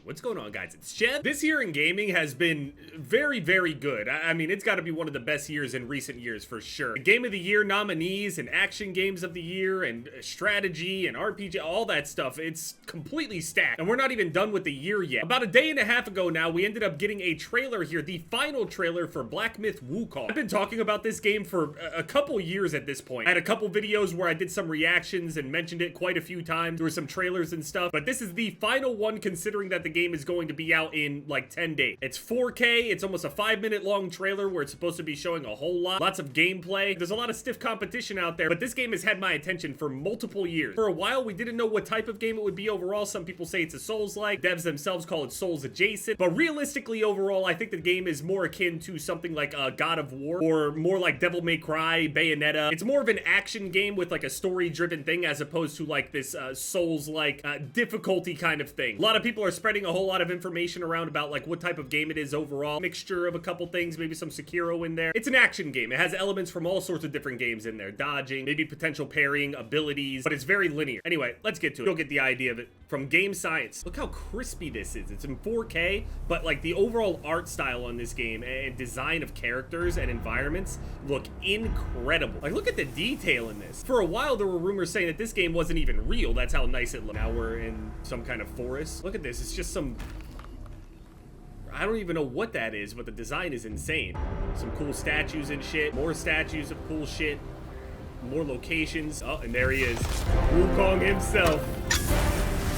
What's going on, guys? It's Chad. This year in gaming has been very, very good. I mean, it's got to be one of the best years in recent years for sure. The Game of the Year nominees and action games of the year and strategy and RPG, all that stuff, it's completely stacked. And we're not even done with the year yet. About a day and a half ago now, we ended up getting a trailer here, the final trailer for Black Myth Wukong. I've been talking about this game for a couple years at this point. I had a couple videos where I did some reactions and mentioned it quite a few times. There were some trailers and stuff, but this is the final one considering that the game is going to be out in like 10 days. It's 4K, it's almost a 5-minute long trailer where it's supposed to be showing a whole lot, lots of gameplay. There's a lot of stiff competition out there, but this game has had my attention for multiple years. For a while, we didn't know what type of game it would be overall. Some people say it's a Souls-like, devs themselves call it Souls adjacent, but realistically overall, I think the game is more akin to something like God of War, or more like Devil May Cry, Bayonetta. It's more of an action game with like a story-driven thing as opposed to like this Souls-like difficulty kind of thing. A lot of people are spreading a whole lot of information around about like what type of game it is overall. Mixture of a couple things, maybe some Sekiro in there. It's an action game. It has elements from all sorts of different games in there. Dodging, maybe potential parrying, abilities, but it's very linear. Anyway, let's get to it. You'll get the idea of it. From Game Science. Look how crispy this is. It's in 4K, but like the overall art style on this game and design of characters and environments look incredible. Like look at the detail in this. For a while there were rumors saying that this game wasn't even real. That's how nice it looked. Now we're in some kind of forest. Look at this. It's just some... I don't even know what that is, but the design is insane. Some cool statues and shit. More statues of cool shit. More locations. Oh, and there he is. Wukong himself.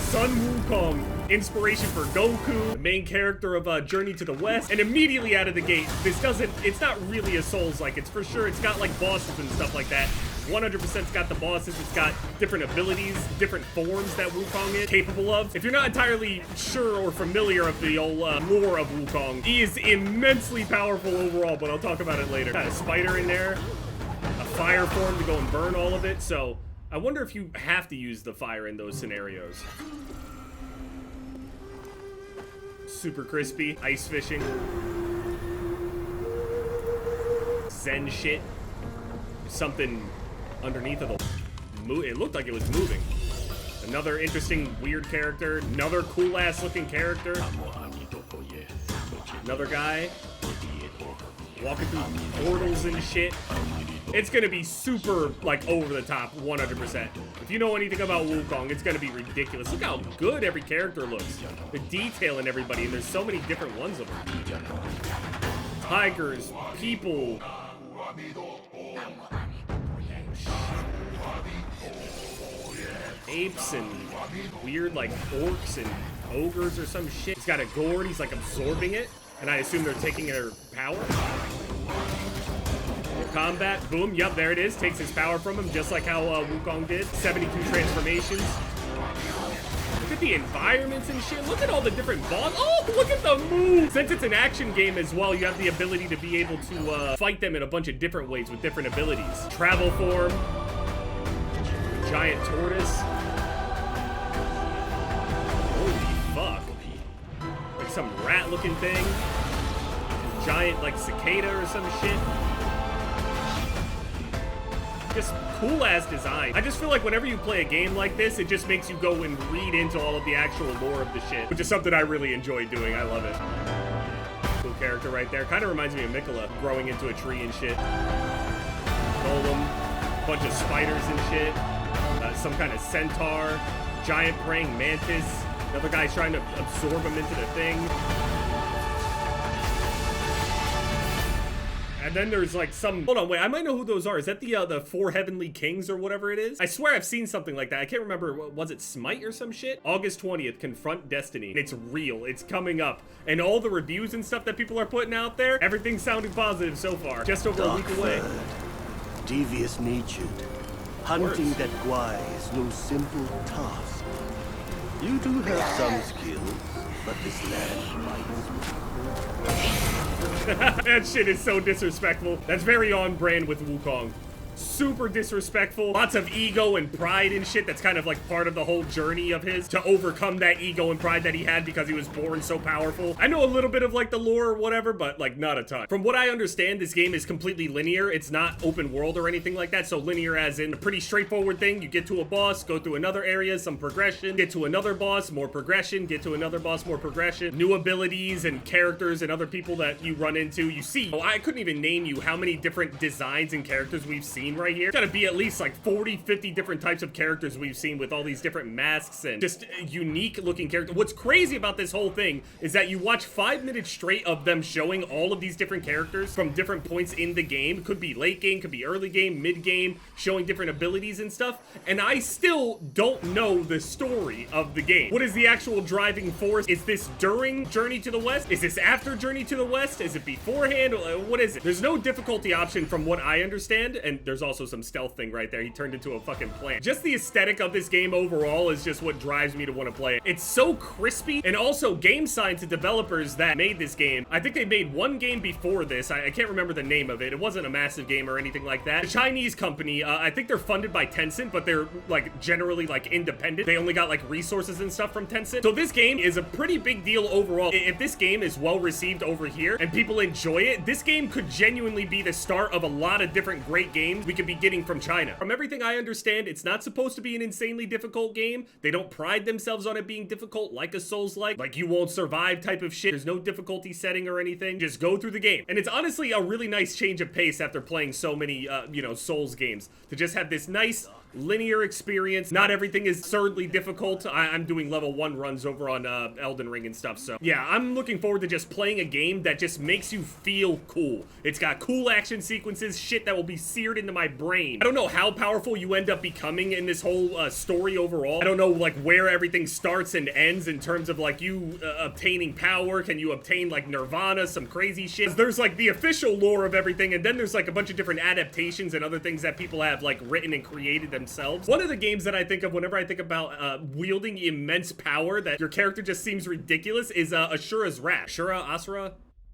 Sun Wukong. Inspiration for Goku. The main character of Journey to the West. And immediately out of the gate, it's not really a Souls-like. It's for sure, it's got like bosses and stuff like that. 100%'s got the bosses, it's got different abilities, different forms that Wukong is capable of. If you're not entirely sure or familiar of the old lore of Wukong, he is immensely powerful overall, but I'll talk about it later. Got a spider in there, a fire form to go and burn all of it, so I wonder if you have to use the fire in those scenarios. Super crispy, ice fishing. Zen shit. Something underneath of the... It looked like it was moving. Another interesting, weird character. Another cool-ass looking character. Another guy. Walking through portals and shit. It's gonna be super, like, over the top, 100%. If you know anything about Wukong, it's gonna be ridiculous. Look how good every character looks. The detail in everybody, and there's so many different ones of them. Tigers, people... apes and weird like orcs and ogres or some shit. He's got a gourd, he's like absorbing it, and I assume they're taking their power. Combat, boom, yep, there it is. Takes his power from him, just like how Wukong did. 72 transformations. Look at the environments and shit. Look at all the different bosses. Oh, look at the moves. Since it's an action game as well, you have the ability to be able to fight them in a bunch of different ways with different abilities. Travel form. Giant tortoise. Holy fuck. Like some rat looking thing. Giant like cicada or some shit. Just cool ass design. I just feel like whenever you play a game like this, it just makes you go and read into all of the actual lore of the shit, which is something I really enjoy doing. I love it. Cool character right there. Kind of reminds me of Mikola growing into a tree and shit. Golem. Bunch of spiders and shit. Some kind of centaur, giant praying mantis, another guy's trying to absorb him into the thing. And then there's like some, hold on, wait, I might know who those are. Is that the four heavenly kings or whatever it is? I swear I've seen something like that. I can't remember, was it Smite or some shit? August 20th, Confront Destiny. It's real, it's coming up. And all the reviews and stuff that people are putting out there, everything's sounding positive so far. Just over a week away. Devious natured. Hunting that guai is no simple task. You do have some skills, but this land might. That shit is so disrespectful. That's very on brand with Wukong. super disrespectful, lots of ego and pride and shit. That's kind of like part of the whole journey of his, to overcome that ego and pride that he had because he was born so powerful. I know a little bit of like the lore or whatever, but like not a ton. From what I understand, this game is completely linear. It's not open world or anything like that. So linear as in a pretty straightforward thing. You get to a boss, go through another area, some progression, get to another boss, more progression, get to another boss, more progression, new abilities and characters and other people that you run into. You see, oh, I couldn't even name you how many different designs and characters we've seen right here. It's gotta be at least like 40, 50 different types of characters we've seen with all these different masks and just unique looking characters. What's crazy about this whole thing is that you watch 5 minutes straight of them showing all of these different characters from different points in the game. Could be late game, could be early game, mid game, showing different abilities and stuff. And I still don't know the story of the game. What is the actual driving force? Is this during Journey to the West? Is this after Journey to the West? Is it beforehand? What is it? There's no difficulty option from what I understand, and there's also some stealth thing right there. He turned into a fucking plant. Just the aesthetic of this game overall is just what drives me to want to play it. It's so crispy, and also Game Science, the developers that made this game, I think they made one game before this. I can't remember the name of it. It wasn't a massive game or anything like that. The Chinese company, I think they're funded by Tencent, but they're like generally like independent. They only got like resources and stuff from Tencent. So this game is a pretty big deal overall. If this game is well received over here and people enjoy it, this game could genuinely be the start of a lot of different great games we could be getting from China. From everything I understand, it's not supposed to be an insanely difficult game. They don't pride themselves on it being difficult like a Souls-like, like you won't survive type of shit. There's no difficulty setting or anything. Just go through the game. And it's honestly a really nice change of pace after playing so many, you know, Souls games, to just have this nice linear experience. Not everything is absurdly difficult. I'm doing level 1 runs over on Elden Ring and stuff, so yeah, I'm looking forward to just playing a game that just makes you feel cool. It's got cool action sequences, shit that will be seared into my brain. I don't know how powerful you end up becoming in this whole story overall. I don't know like where everything starts and ends in terms of like you obtaining power. Can you obtain like nirvana, some crazy shit? There's like the official lore of everything, and then there's like a bunch of different adaptations and other things that people have like written and created themselves. One of the games that I think of whenever I think about wielding immense power that your character just seems ridiculous is Ashura's Wrath.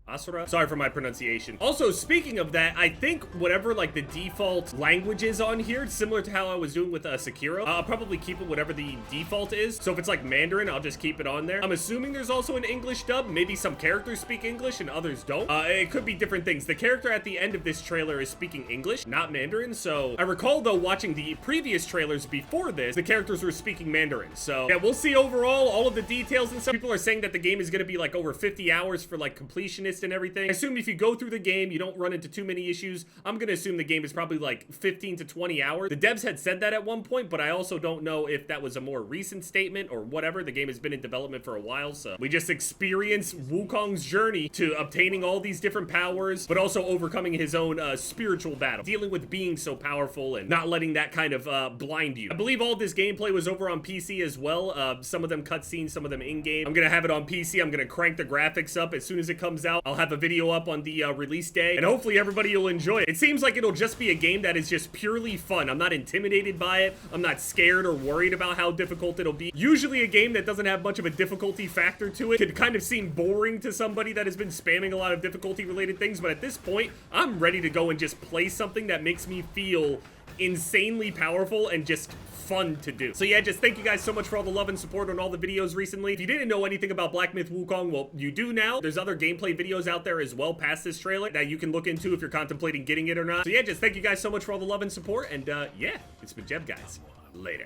Asura? Sorry for my pronunciation. Also, speaking of that, I think whatever like the default language is on here, similar to how I was doing with Sekiro, I'll probably keep it whatever the default is. So if it's like Mandarin, I'll just keep it on there. I'm assuming there's also an English dub. Maybe some characters speak English and others don't. It could be different things. The character at the end of this trailer is speaking English, not Mandarin. So I recall though watching the previous trailers before this, the characters were speaking Mandarin. So yeah, we'll see overall all of the details and stuff. People are saying that the game is going to be like over 50 hours for like completionist and everything. I assume if you go through the game, you don't run into too many issues. I'm gonna assume the game is probably like 15 to 20 hours. The devs had said that at one point, but I also don't know if that was a more recent statement or whatever. The game has been in development for a while, so we just experience Wukong's journey to obtaining all these different powers, but also overcoming his own spiritual battle, dealing with being so powerful and not letting that kind of blind you. I believe all this gameplay was over on PC as well. Some of them cutscenes, some of them in-game. I'm gonna have it on PC. I'm gonna crank the graphics up as soon as it comes out. I'll have a video up on the release day, and hopefully everybody will enjoy it. It seems like it'll just be a game that is just purely fun. I'm not intimidated by it. I'm not scared or worried about how difficult it'll be. Usually a game that doesn't have much of a difficulty factor to it could kind of seem boring to somebody that has been spamming a lot of difficulty related things, but at this point, I'm ready to go and just play something that makes me feel insanely powerful and just fun to do. So yeah, just thank you guys so much for all the love and support on all the videos recently. If you didn't know anything about Black Myth Wukong, well, you do now. There's other gameplay videos out there as well past this trailer that you can look into if you're contemplating getting it or not. So yeah, just thank you guys so much for all the love and support, and yeah, it's been Jeb, guys. Later.